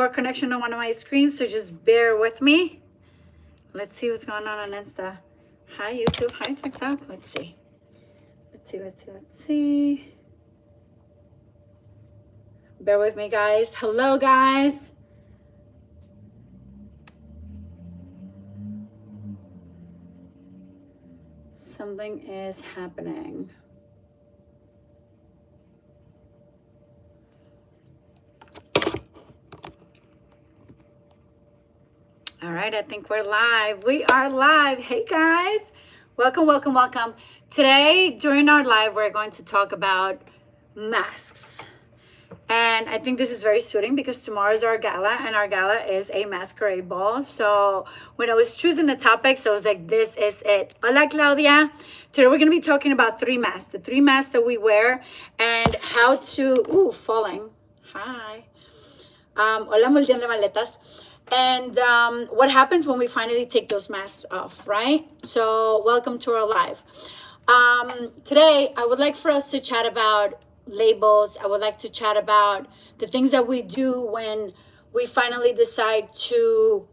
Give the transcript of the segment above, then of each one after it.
poor connection on one of my screens, so just bear with me. Let's see what's going on Insta. Hi, YouTube. Hi, TikTok. Let's see. Let's see. Bear with me, guys. Hello, guys. Something is happening. All right, I think we're live. We are live. Hey, guys. Welcome. Today, during our live, we're going to talk about masks. And I think this is very suiting because tomorrow is our gala, and our gala is a masquerade ball. So when I was choosing the topics, I was like, this is it. Hola, Claudia. Today we're going to be talking about three masks, the three masks that we wear, and how to, falling. Hi. Hola, multitud de maletas. And what happens when we finally take those masks off, right? So welcome to our live. Today, I would like for us to chat about labels. I would like to chat about the things that we do when we finally decide to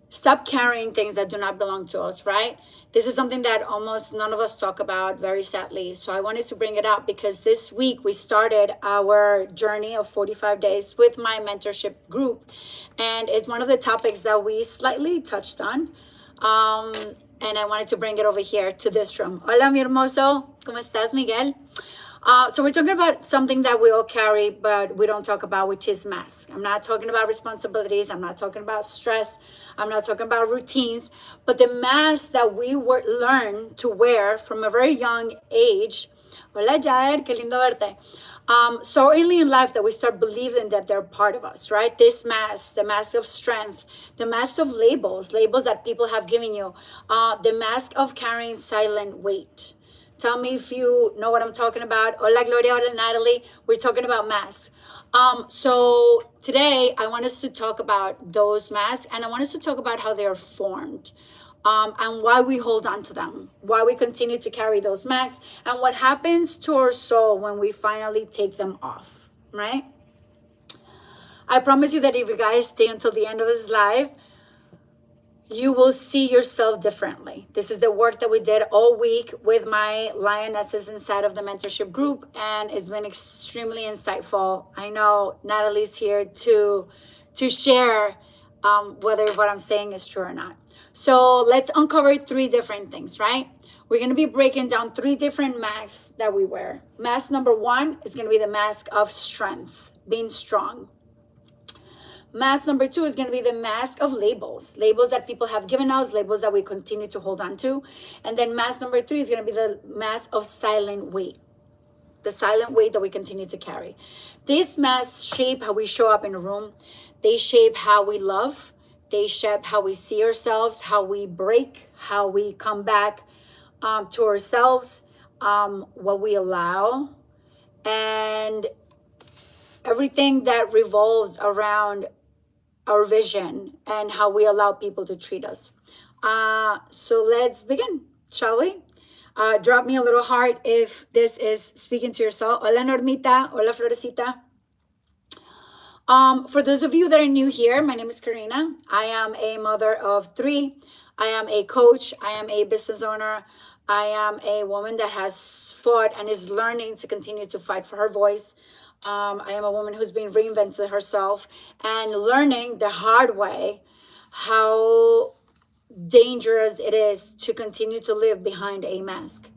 stop carrying things that do not belong to us, right? This is something that almost none of us talk about, very sadly. So I wanted to bring it up because this week we started our journey of 45 days with my mentorship group. And it's one of the topics that we slightly touched on. And I wanted to bring it over here to this room. Hola, mi hermoso. ¿Cómo estás, Miguel? So we're talking about something that we all carry, but we don't talk about, which is masks. I'm not talking about responsibilities. I'm not talking about stress. I'm not talking about routines, but the masks that we learn to wear from a very young age. Hola, Jair, qué lindo verte. So early in life that we start believing that they're part of us, right? This mask, the mask of strength, the mask of labels that people have given you, the mask of carrying silent weight. Tell me if you know what I'm talking about. Hola, Gloria. Hola, Natalie. We're talking about masks. So today I want us to talk about those masks, and I want us to talk about how they are formed, and why we hold on to them, why we continue to carry those masks, and what happens to our soul when we finally take them off, right? I promise you that if you guys stay until the end of this live, you will see yourself differently. This is the work that we did all week with my lionesses inside of the mentorship group, and it's been extremely insightful. I know Natalie's here to share whether what I'm saying is true or not. So let's uncover three different things, right? We're going to be breaking down three different masks that we wear. Mask number one is going to be the mask of strength, being strong. Mask number two is going to be the mask of labels that people have given us, labels that we continue to hold on to. And then mask number three is going to be the mask of silent weight, the silent weight that we continue to carry. These masks shape how we show up in a room. They shape how we love. They shape how we see ourselves, how we break, how we come back to ourselves, what we allow, and everything that revolves around our vision and how we allow people to treat us. So let's begin, shall we? Drop me a little heart if this is speaking to your soul. Hola, Normita. Hola, Florecita. For those of you that are new here, my name is Karina. I am a mother of three. I am a coach. I am a business owner. I am a woman that has fought and is learning to continue to fight for her voice. I am a woman who's been reinventing herself and learning the hard way how dangerous it is to continue to live behind a mask.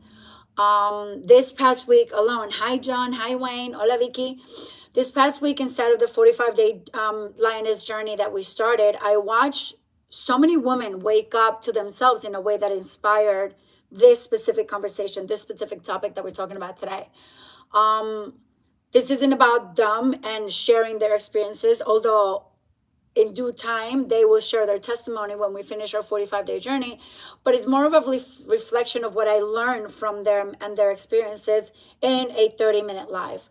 This past week alone, hi John, hi Wayne, hola Vicky. This past week inside of the 45-day lioness journey that we started, I watched so many women wake up to themselves in a way that inspired this specific conversation, this specific topic that we're talking about today. This isn't about them and sharing their experiences, although in due time, they will share their testimony when we finish our 45-day journey. But it's more of a reflection of what I learned from them and their experiences in a 30-minute live.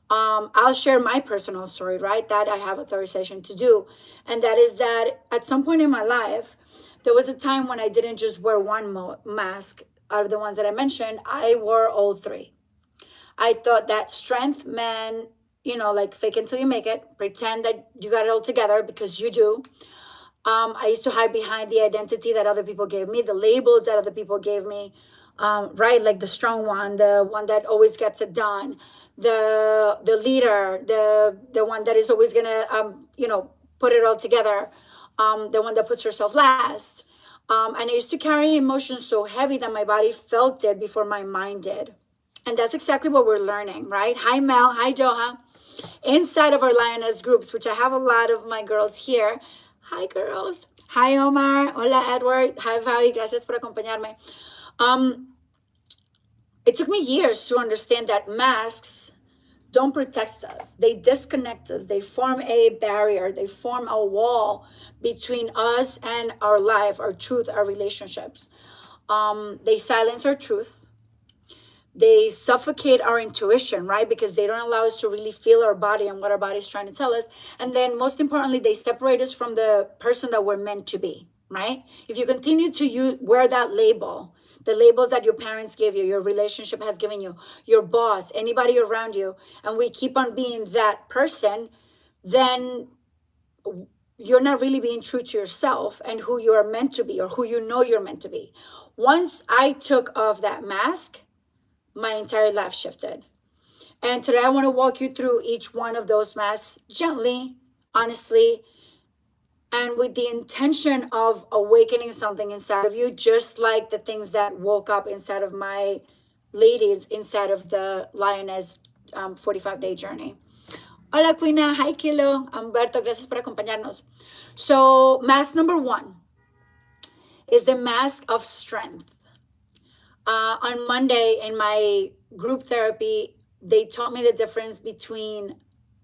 I'll share my personal story, right? That I have authorization to do. And that is that at some point in my life, there was a time when I didn't just wear one mask out of the ones that I mentioned. I wore all three. I thought that strength meant like fake until you make it, pretend that you got it all together because you do. I used to hide behind the identity that other people gave me, the labels that other people gave me, right? Like the strong one, the one that always gets it done, the leader, the one that is always gonna, put it all together, the one that puts herself last. And I used to carry emotions so heavy that my body felt it before my mind did. And that's exactly what we're learning, right? Hi, Mel. Hi, Joha. Inside of our Lioness groups, which I have a lot of my girls here. Hi, girls. Hi, Omar. Hola, Edward. Hi, Fabi. Gracias por acompañarme. It took me years to understand that masks don't protect us. They disconnect us. They form a barrier. They form a wall between us and our life, our truth, our relationships. They silence our truth. They suffocate our intuition, right? Because they don't allow us to really feel our body and what our body is trying to tell us. And then most importantly, they separate us from the person that we're meant to be, right? If you continue to wear that label, the labels that your parents gave you, your relationship has given you, your boss, anybody around you, and we keep on being that person, then you're not really being true to yourself and who you are meant to be or who you know you're meant to be. Once I took off that mask, my entire life shifted. And today I want to walk you through each one of those masks gently, honestly, and with the intention of awakening something inside of you, just like the things that woke up inside of my ladies inside of the Lioness 45-day journey. Hola, Quina. Hi, Kilo. Humberto, gracias por acompañarnos. So, mask number 1 is the mask of strength. On Monday in my group therapy, they taught me the difference between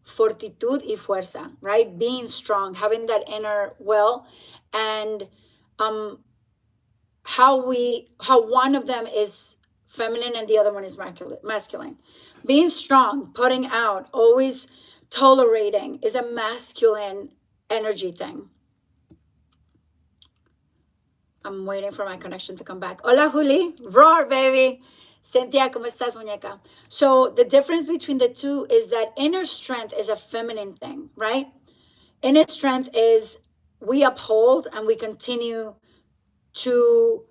fortitud y fuerza, right? Being strong, having that inner will, and how one of them is feminine and the other one is masculine. Being strong, putting out, always tolerating is a masculine energy thing. I'm waiting for my connection to come back. Hola, Juli. Roar, baby. Cynthia, ¿cómo estás, muñeca? So the difference between the two is that inner strength is a feminine thing, right? Inner strength is we uphold and we continue to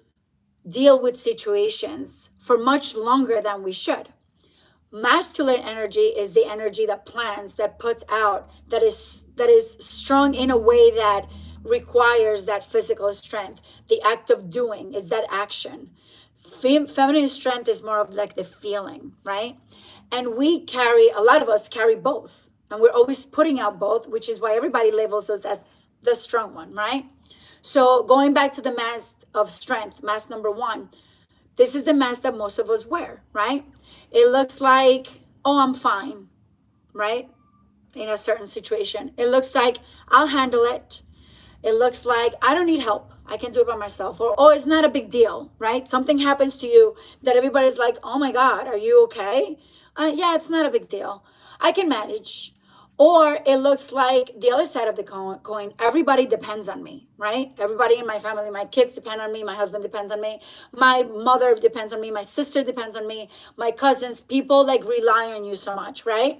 deal with situations for much longer than we should. Masculine energy is the energy that plans, that puts out, that is strong in a way that requires that physical strength. The act of doing is that action. Feminine strength is more of like the feeling, right? And a lot of us carry both. And we're always putting out both, which is why everybody labels us as the strong one, right? So going back to the mask of strength, mask number 1, this is the mask that most of us wear, right? It looks like, oh, I'm fine, right? In a certain situation. It looks like I'll handle it. It looks like I don't need help. I can do it by myself. Or, oh, it's not a big deal, right? Something happens to you that everybody's like, oh my God, are you okay? Yeah, it's not a big deal. I can manage. Or it looks like the other side of the coin, everybody depends on me, right? Everybody in my family, my kids depend on me, my husband depends on me, my mother depends on me, my sister depends on me, my cousins, people like rely on you so much, right?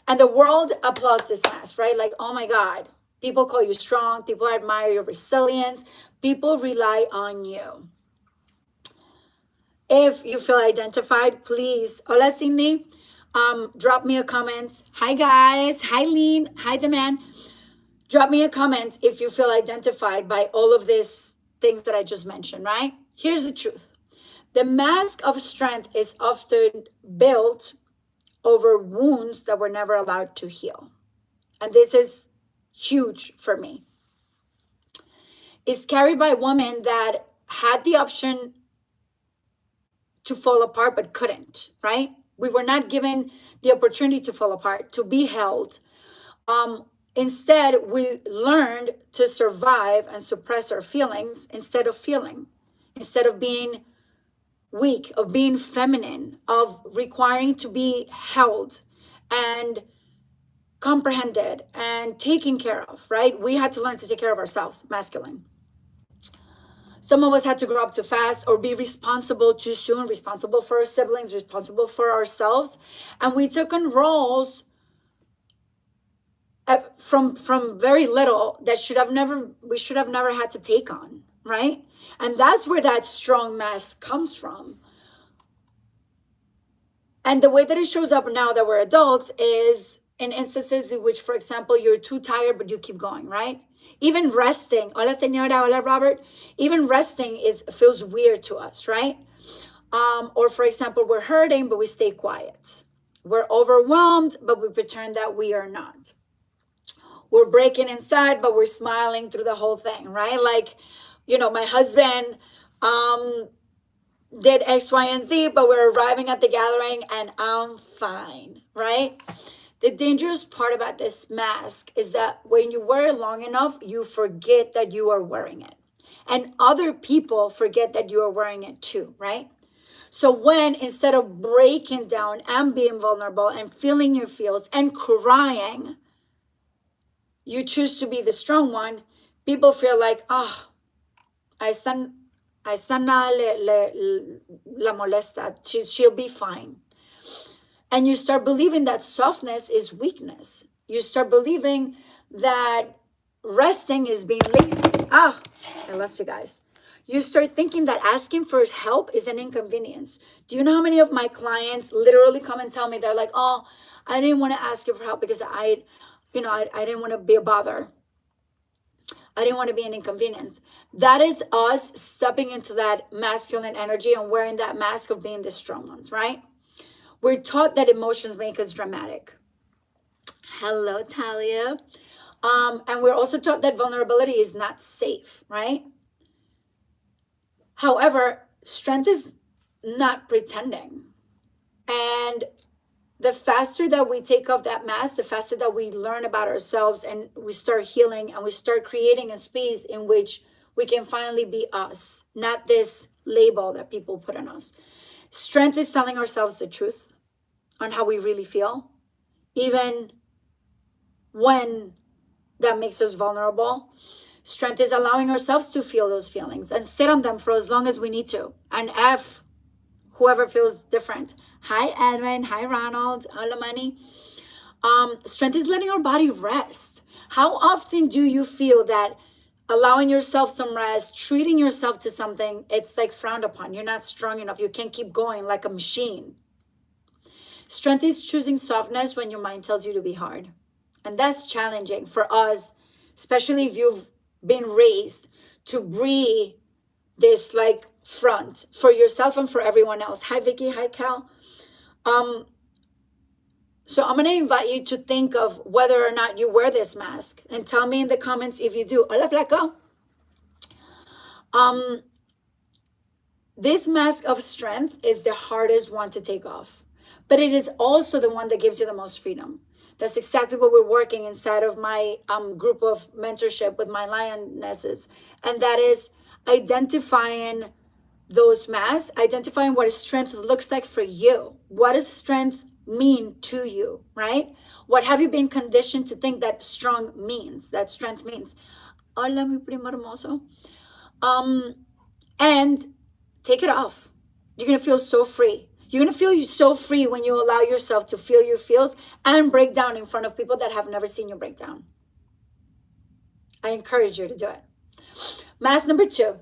And the world applauds this mask, right? Like, oh my God, people call you strong, people admire your resilience, people rely on you. If you feel identified, please, hola Cindy, drop me a comment. Hi guys, hi Lean, hi the man. Drop me a comment if you feel identified by all of these things that I just mentioned, right? Here's the truth. The mask of strength is often built over wounds that were never allowed to heal. And this is huge for me. It's carried by women that had the option to fall apart but couldn't, right? We were not given the opportunity to fall apart, to be held. Instead, we learned to survive and suppress our feelings instead of feeling, instead of being weak, of being feminine, of requiring to be held and comprehended and taken care of, right? We had to learn to take care of ourselves, masculine. Some of us had to grow up too fast or be responsible too soon, responsible for our siblings, responsible for ourselves. And we took on roles from very little that we should have never had to take on, right? And that's where that strong mask comes from. And the way that it shows up now that we're adults is in instances in which, for example, you're too tired but you keep going, right? Even resting, hola señora, hola Robert, even resting is feels weird to us, right? Or for example, we're hurting but we stay quiet. We're overwhelmed but we pretend that we are not. We're breaking inside but we're smiling through the whole thing, right? Like, my husband did X, Y, and Z, but we're arriving at the gathering and I'm fine, right? The dangerous part about this mask is that when you wear it long enough, you forget that you are wearing it. And other people forget that you are wearing it too, right? So when instead of breaking down and being vulnerable and feeling your feels and crying, you choose to be the strong one, people feel like, a esta nada la molesta. She'll be fine. And you start believing that softness is weakness. You start believing that resting is being lazy. I lost you guys. You start thinking that asking for help is an inconvenience. Do you know how many of my clients literally come and tell me, they're like, oh, I didn't want to ask you for help because I didn't want to be a bother. I didn't want to be an inconvenience. That is us stepping into that masculine energy and wearing that mask of being the strong ones, right? We're taught that emotions make us dramatic. Hello, Talia. And we're also taught that vulnerability is not safe, right? However, strength is not pretending. And the faster that we take off that mask, the faster that we learn about ourselves and we start healing and we start creating a space in which we can finally be us, not this label that people put on us. Strength is telling ourselves the truth on how we really feel, even when that makes us vulnerable. Strength is allowing ourselves to feel those feelings and sit on them for as long as we need to. And whoever feels different. Hi, Edwin. Hi, Ronald. Hola, Money. Strength is letting our body rest. How often do you feel that allowing yourself some rest, treating yourself to something, it's like frowned upon? You're not strong enough. You can't keep going like a machine. Strength is choosing softness when your mind tells you to be hard. And that's challenging for us, especially if you've been raised to be this like front for yourself and for everyone else. Hi, Vicky. Hi, Cal. So I'm going to invite you to think of whether or not you wear this mask and tell me in the comments if you do. Hola, Flaco. This mask of strength is the hardest one to take off, but it is also the one that gives you the most freedom. That's exactly what we're working inside of my group of mentorship with my lionesses. And that is identifying those masks, identifying what strength looks like for you. What does strength mean to you, right? What have you been conditioned to think that strength means? Hola, mi primo hermoso. And take it off. You're going to feel so free. You're going to feel so free when you allow yourself to feel your feels and break down in front of people that have never seen you break down. I encourage you to do it. Mask number 2.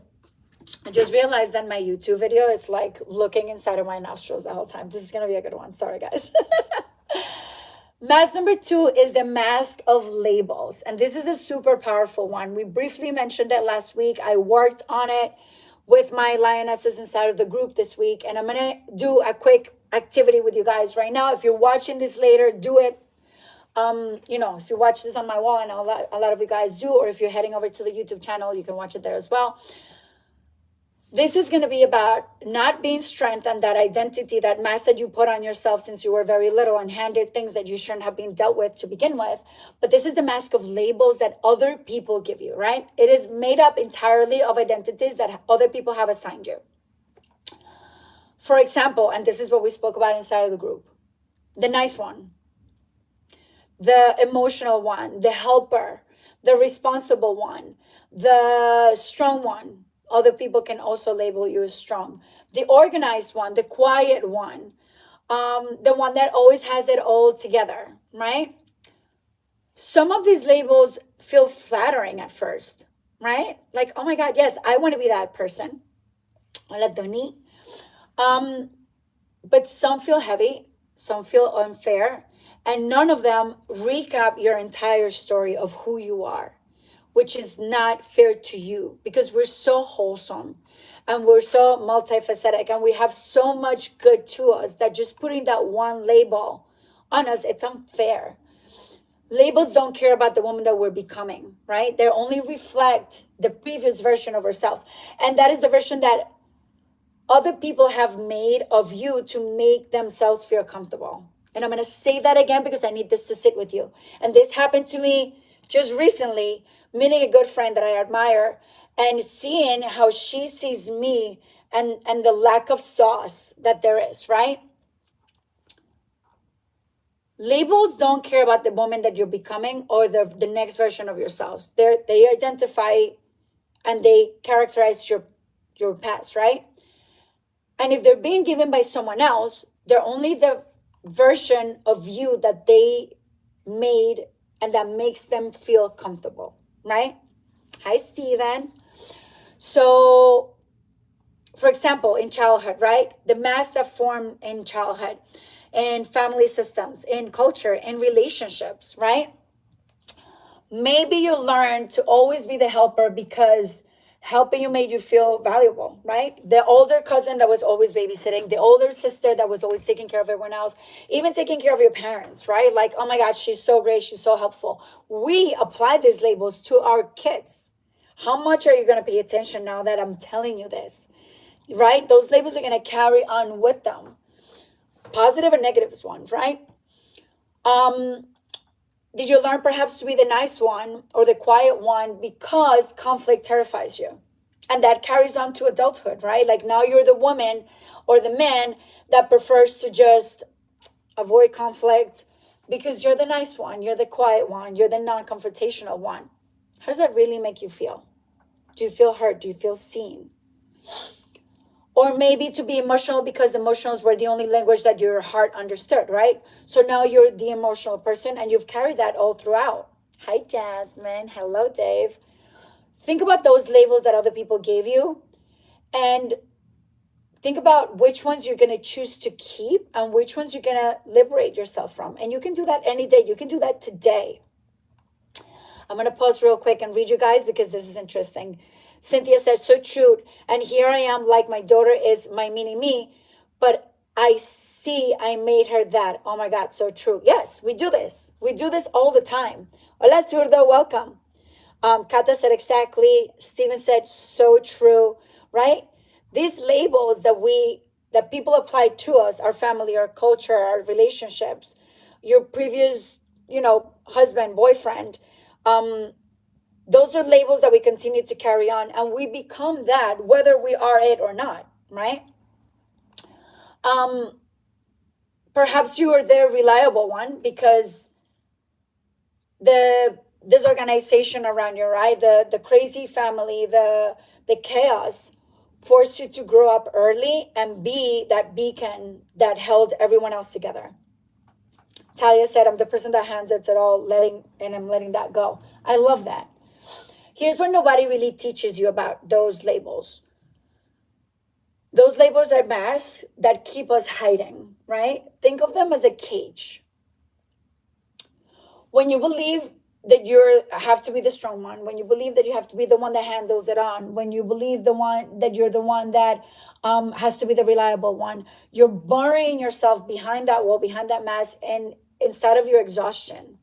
I just realized that my YouTube video is like looking inside of my nostrils the whole time. This is going to be a good one. Sorry, guys. Mask number 2 is the mask of labels. And this is a super powerful one. We briefly mentioned it last week. I worked on it with my lionesses inside of the group this week. And I'm going to do a quick activity with you guys right now. If you're watching this later, do it. If you watch this on my wall, and a lot of you guys do, or if you're heading over to the YouTube channel, you can watch it there as well. This is going to be about not being strength and that identity, that mask that you put on yourself since you were very little and handed things that you shouldn't have been dealt with to begin with. But this is the mask of labels that other people give you, right? It is made up entirely of identities that other people have assigned you. For example, and this is what we spoke about inside of the group, the nice one, the emotional one, the helper, the responsible one, the strong one. Other people can also label you as strong. The organized one, the quiet one, the one that always has it all together, right? Some of these labels feel flattering at first, right? Like, oh my God, yes, I want to be that person. Hola, Tony. Um, but some feel heavy, some feel unfair, and none of them recap your entire story of who you are, which is not fair to you because we're so wholesome and we're so multifaceted and we have so much good to us that just putting that one label on us, it's unfair. Labels don't care about the woman that we're becoming, right? They only reflect the previous version of ourselves. And that is the version that other people have made of you to make themselves feel comfortable. And I'm going to say that again because I need this to sit with you. And this happened to me just recently, meeting a good friend that I admire and seeing how she sees me and the lack of sauce that there is, right? Labels don't care about the woman that you're becoming or the next version of yourselves. They identify and they characterize your past, right? And if they're being given by someone else, they're only the version of you that they made and that makes them feel comfortable, right? Hi, Steven. So, for example, in childhood, right? The masks that form in childhood, in family systems, in culture, in relationships, right? Maybe you learn to always be the helper because helping you made you feel valuable, right? The older cousin that was always babysitting, the older sister that was always taking care of everyone else, even taking care of your parents, right? Like, oh my God, she's so great, she's so helpful. We apply these labels to our kids. How much are you going to pay attention now that I'm telling you this, right? Those labels are going to carry on with them, positive and negative ones, right? Um, did you learn perhaps to be the nice one or the quiet one because conflict terrifies you? And that carries on to adulthood, right? Like now you're the woman or the man that prefers to just avoid conflict because you're the nice one, you're the quiet one, you're the non confrontational one. How does that really make you feel? Do you feel hurt? Do you feel seen? Or maybe to be emotional because emotions were the only language that your heart understood, right? So now you're the emotional person and you've carried that all throughout. Hi, Jasmine. Hello, Dave. Think about those labels that other people gave you and think about which ones you're going to choose to keep and which ones you're going to liberate yourself from. And you can do that any day. You can do that today. I'm going to pause real quick and read you guys because this is interesting. Cynthia said, so true. And here I am, like my daughter is my mini me, but I see I made her that. Oh my God, so true. Yes, we do this. We do this all the time. Hola, Zurdo, welcome. Kata said exactly. Stephen said, so true, right? These labels that people apply to us, our family, our culture, our relationships, your previous, husband, boyfriend, um, those are labels that we continue to carry on and we become that whether we are it or not, right? um Perhaps you are the reliable one because the disorganization around you, right? The crazy family, the chaos forced you to grow up early and be that beacon that held everyone else together. Talia said, I'm the person that hands it all, I'm letting that go. I love that. Here's what nobody really teaches you about those labels. Those labels are masks that keep us hiding, right? Think of them as a cage. When you believe that you have to be the strong one, when you believe that you have to be the one that handles it on, when you believe the one that you're the one that has to be the reliable one, you're burying yourself behind that wall, behind that mask, and inside of your exhaustion.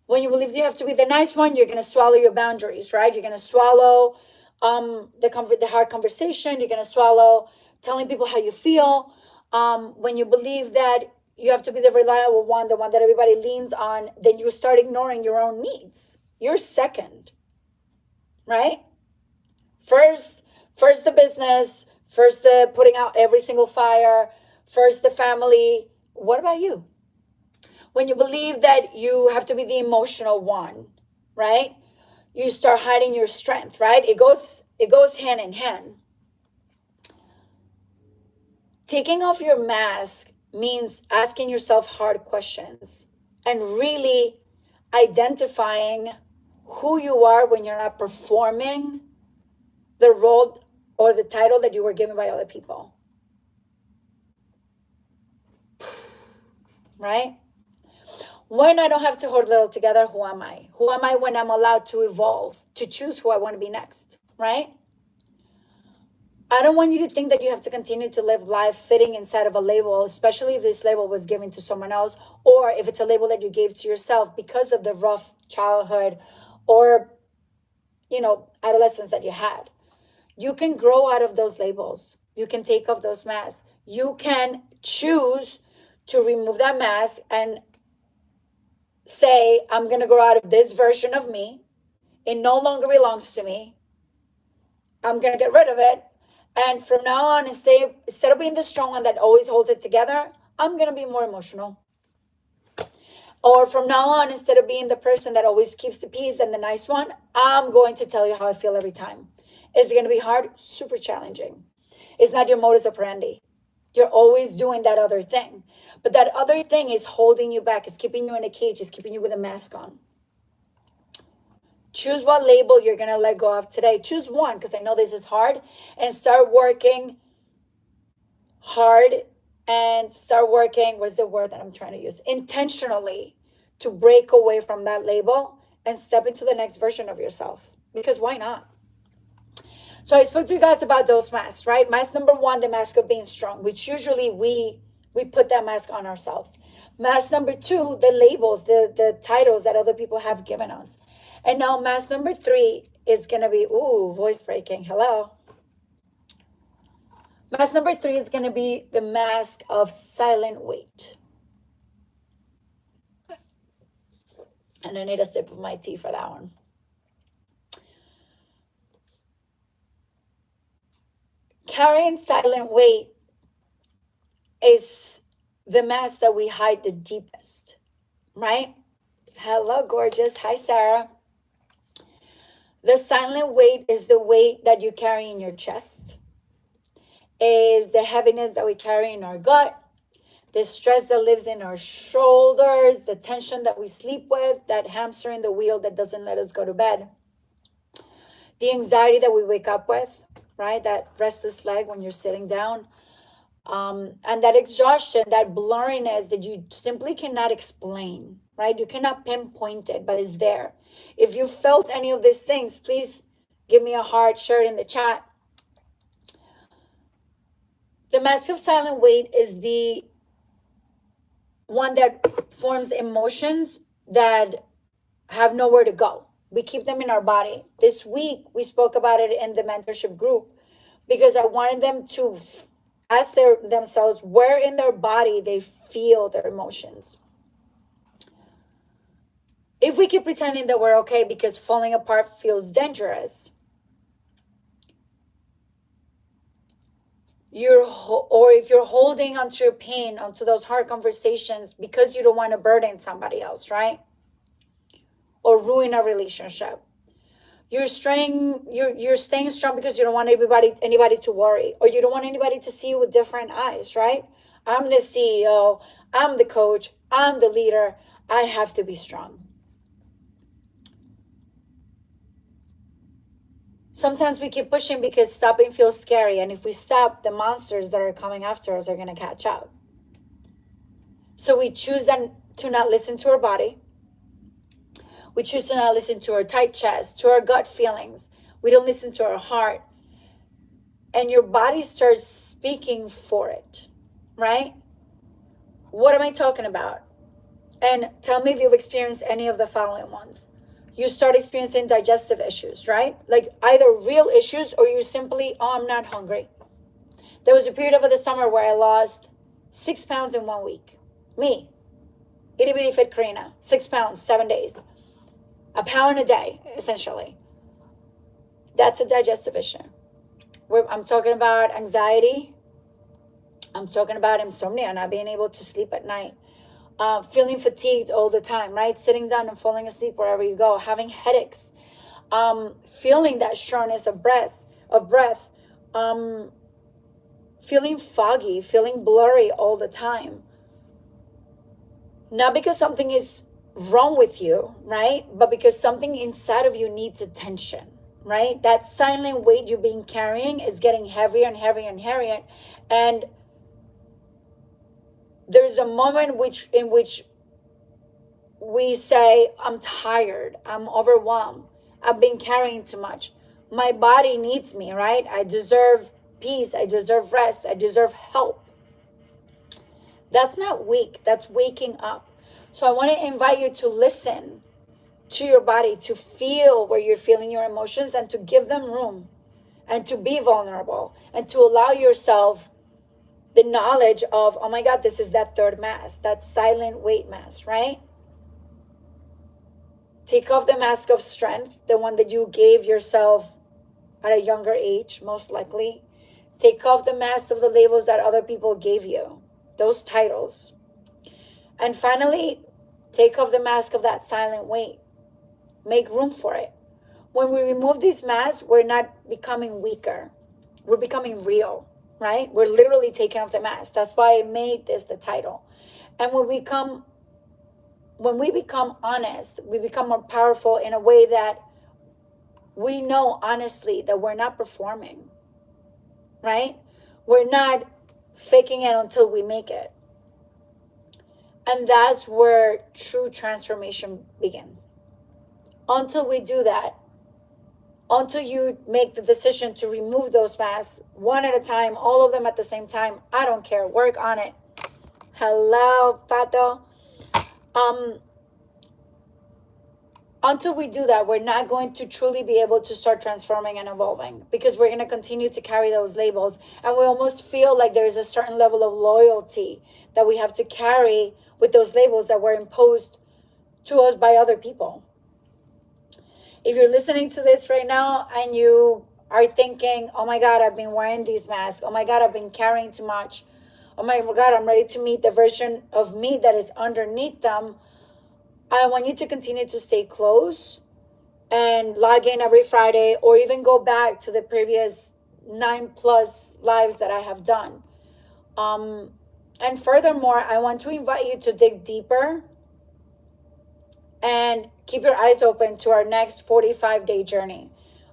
When you believe you have to be the nice one, you're going to swallow your boundaries, right? You're going to swallow the hard conversation. You're going to swallow telling people how you feel. When you believe that you have to be the reliable one, the one that everybody leans on, then you start ignoring your own needs. You're second, right? First, first the business, first the putting out every single fire, first the family. What about you? When you believe that you have to be the emotional one, right? You start hiding your strength, right? It goes hand in hand. Taking off your mask means asking yourself hard questions. and really identifying who you are when you're not performing the role or the title that you were given by other people. Right? When I don't have to hold it all together, who am I? Who am I when I'm allowed to evolve, to choose who I want to be next, right? I don't want you to think that you have to continue to live life fitting inside of a label, especially if this label was given to someone else, or if it's a label that you gave to yourself because of the rough childhood or, adolescence that you had. You can grow out of those labels. You can take off those masks. You can choose to remove that mask and say, I'm going to grow out of this version of me. It no longer belongs to me. I'm going to get rid of it. And from now on, instead of being the strong one that always holds it together, I'm going to be more emotional. Or from now on, instead of being the person that always keeps the peace and the nice one, I'm going to tell you how I feel every time. Is it going to be hard? Super challenging. It's not your modus operandi. You're always doing that other thing. But that other thing is holding you back, is keeping you in a cage, is keeping you with a mask on. Choose what label you're going to let go of today. Choose one, because I know this is hard, and start working hard and start working, what's the word that I'm trying to use? Intentionally to break away from that label and step into the next version of yourself. Because why not? So I spoke to you guys about those masks, right? Mask number one, the mask of being strong, which usually we put that mask on ourselves. Mask number two, the labels, the titles that other people have given us. And now mask number three is going to be, voice breaking. Hello. Mask number three is going to be the mask of silent weight. And I need a sip of my tea for that one. Carrying silent weight is the mask that we hide the deepest, right? Hello, gorgeous. Hi, Sarah. The silent weight is the weight that you carry in your chest, is the heaviness that we carry in our gut, the stress that lives in our shoulders, the tension that we sleep with, that hamster in the wheel that doesn't let us go to bed, the anxiety that we wake up with, right? That restless leg when you're sitting down, and that exhaustion, that blurriness that you simply cannot explain, right? You cannot pinpoint it, but it's there. If you felt any of these things, please give me a heart, share it in the chat. The mask of silent weight is the one that forms emotions that have nowhere to go. We keep them in our body. This week, we spoke about it in the mentorship group because I wanted them to ask themselves where in their body they feel their emotions. If we keep pretending that we're okay because falling apart feels dangerous, or if you're holding onto your pain, onto those hard conversations because you don't want to burden somebody else, right? Or ruin a relationship. You're staying strong because you don't want anybody to worry, or you don't want anybody to see you with different eyes, right? I'm the CEO, I'm the coach, I'm the leader, I have to be strong. Sometimes we keep pushing because stopping feels scary, and if we stop, the monsters that are coming after us are going to catch up. So we choose to not listen to our body. We choose to not listen to our tight chest, to our gut feelings. We don't listen to our heart. And your body starts speaking for it, right? What am I talking about? And tell me if you've experienced any of the following ones. You start experiencing digestive issues, right? Like either real issues or you simply, I'm not hungry. There was a period over the summer where I lost 6 pounds in 1 week. Me, itty bitty fit Karina, 6 pounds, 7 days. A pound a day, essentially. That's a digestive issue. I'm talking about anxiety. I'm talking about insomnia, not being able to sleep at night. Feeling fatigued all the time, right? Sitting down and falling asleep wherever you go. Having headaches. Feeling that shortness of breath. Feeling foggy, feeling blurry all the time. Not because something is wrong with you, right? But because something inside of you needs attention, right? That silent weight you've been carrying is getting heavier and heavier and heavier. And there's a moment in which we say, I'm tired, I'm overwhelmed, I've been carrying too much. My body needs me, right? I deserve peace, I deserve rest, I deserve help. That's not weak, that's waking up. So I want to invite you to listen to your body, to feel where you're feeling your emotions and to give them room and to be vulnerable and to allow yourself the knowledge of, oh my God, this is that third mask, that silent weight mask, right? Take off the mask of strength, the one that you gave yourself at a younger age, most likely. Take off the mask of the labels that other people gave you, those titles. And finally, take off the mask of that silent weight. Make room for it. When we remove these masks, we're not becoming weaker. We're becoming real, right? We're literally taking off the mask. That's why I made this the title. And when we become honest, we become more powerful in a way that we know honestly that we're not performing, right? We're not faking it until we make it. And that's where true transformation begins. Until we do that, until you make the decision to remove those masks one at a time, all of them at the same time, I don't care. Work on it. Hello, Pato. Until we do that, we're not going to truly be able to start transforming and evolving because we're going to continue to carry those labels. And we almost feel like there's a certain level of loyalty that we have to carry with those labels that were imposed to us by other people. If you're listening to this right now and you are thinking, oh my God, I've been wearing these masks. Oh my God, I've been carrying too much. Oh my God, I'm ready to meet the version of me that is underneath them. I want you to continue to stay close and log in every Friday or even go back to the previous 9+ lives that I have done. And furthermore, I want to invite you to dig deeper and keep your eyes open to our next 45-day journey.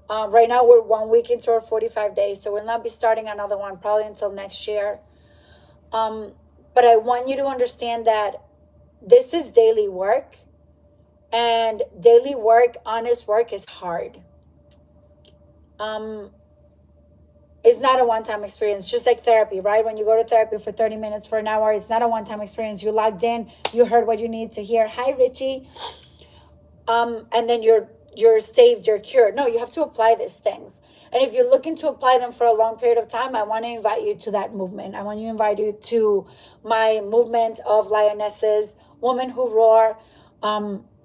Right now, we're 1 week into our 45 days, so we'll not be starting another one probably until next year. But I want you to understand that this is daily work. And daily work, honest work is hard. It's not a one-time experience, just like therapy, right? When you go to therapy for 30 minutes, for an hour, it's not a one-time experience. You logged in, you heard what you need to hear. Hi, Richie. And then you're saved, you're cured. No, you have to apply these things. And if you're looking to apply them for a long period of time, I want to invite you to that movement. I want to invite you to my movement of lionesses, women who roar.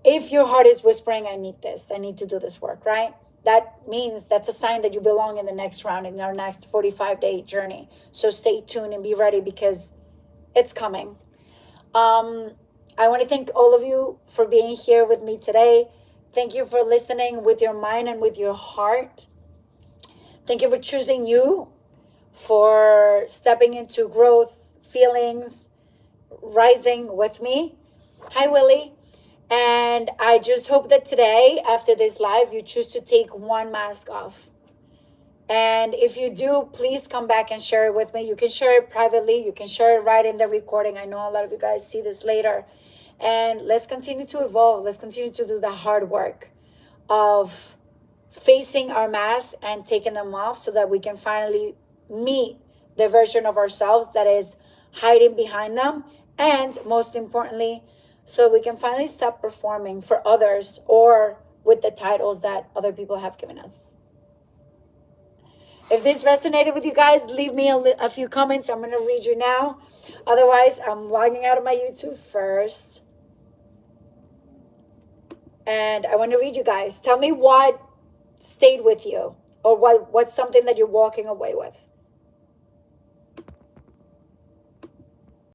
If your heart is whispering, I need this, I need to do this work, right? That means that's a sign that you belong in the next round, in our next 45-day journey. So stay tuned and be ready because it's coming. I want to thank all of you for being here with me today. Thank you for listening with your mind and with your heart. Thank you for choosing you, for stepping into growth, feelings, rising with me. Hi, Willie. And I just hope that today, after this live, you choose to take one mask off. And if you do, please come back and share it with me. You can share it privately. You can share it right in the recording. I know a lot of you guys see this later. And let's continue to evolve. Let's continue to do the hard work of facing our masks and taking them off so that we can finally meet the version of ourselves that is hiding behind them. And most importantly, so we can finally stop performing for others or with the titles that other people have given us. If this resonated with you guys, leave me a few comments. I'm going to read you now. Otherwise, I'm logging out of my YouTube first. And I want to read you guys. Tell me what stayed with you or what's something that you're walking away with.